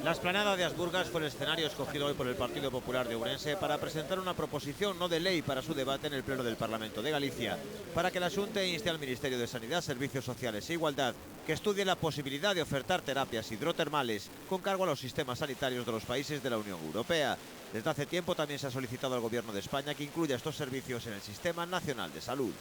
La explanada de Asburgas fue el escenario escogido hoy por el Partido Popular de Ourense para presentar una proposición no de ley para su debate en el Pleno del Parlamento de Galicia, para que la Xunta inste al Ministerio de Sanidad, Servicios Sociales e Igualdad que estudie la posibilidad de ofertar terapias hidrotermales con cargo a los sistemas sanitarios de los países de la Unión Europea. Desde hace tiempo también se ha solicitado al Gobierno de España que incluya estos servicios en el Sistema Nacional de Salud.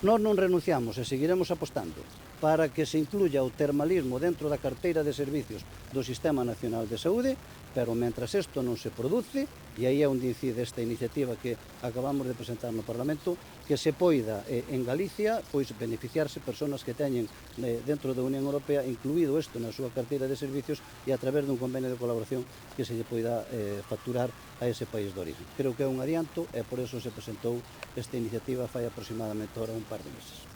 Nós non renunciamos e seguiremos apostando para que se incluya o termalismo dentro da carteira de servicios do Sistema Nacional de Saúde, pero mentras isto non se produce, e aí é onde incide esta iniciativa que acabamos de presentar no Parlamento, que se poida en Galicia pois beneficiarse persoas que teñen dentro da Unión Europea incluído isto na súa carteira de servicios e a través dun convenio de colaboración que se lle poida facturar a ese país de origen. Creo que é un adianto e por eso se presentou esta iniciativa fai aproximadamente ahora un par de meses.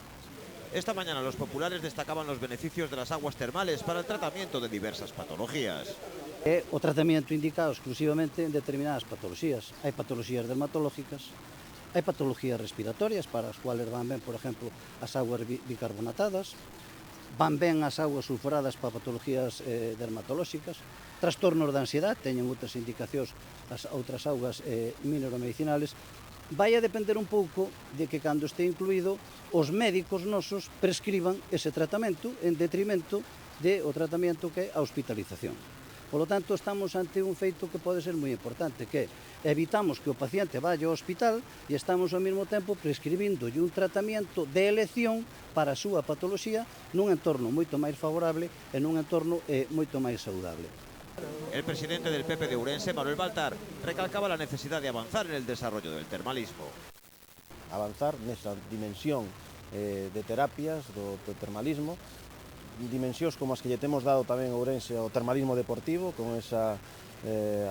Esta mañana los populares destacaban los beneficios de las aguas termales para el tratamiento de diversas patologías. É o tratamento indicado exclusivamente en determinadas patoloxías. Hai patoloxías dermatológicas, hai patologías respiratorias para as cuales van ben, por exemplo, as aguas bicarbonatadas, van ben as aguas sulfuradas para patologías dermatolóxicas, trastornos de ansiedade, teñen outras indicacións as outras augas mineromedicinales. Vai a depender un pouco de que cando este incluído os médicos nosos prescriban ese tratamento en detrimento do tratamento que é a hospitalización. Por lo tanto, estamos ante un feito que pode ser moi importante, que evitamos que o paciente vaya ao hospital e estamos ao mesmo tempo prescribíndolle un tratamento de elección para a súa patoloxía nun entorno moito máis favorable e nun entorno moito máis saudable. El presidente del PP de Ourense, Manuel Baltar, recalcaba la necesidad de avanzar en el desarrollo del termalismo. Avanzar nesa dimensión de terapias do termalismo, dimensións como as que lle temos dado tamén a Ourense ao termalismo deportivo, con esa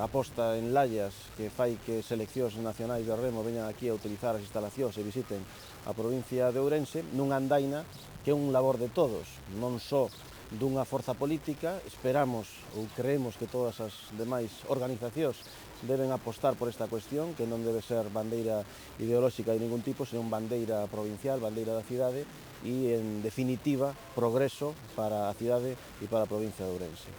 aposta en Lallas que fai que seleccións nacionais de remo veñan aquí a utilizar as instalacións e visiten a provincia de Ourense, nunha andaina que é un labor de todos, non só dunha forza política. Esperamos ou creemos que todas as demais organizacións deben apostar por esta cuestión, que non debe ser bandeira ideolóxica de ningún tipo, senón bandeira provincial, bandeira da cidade e, en definitiva, progreso para a cidade e para a provincia de Ourense.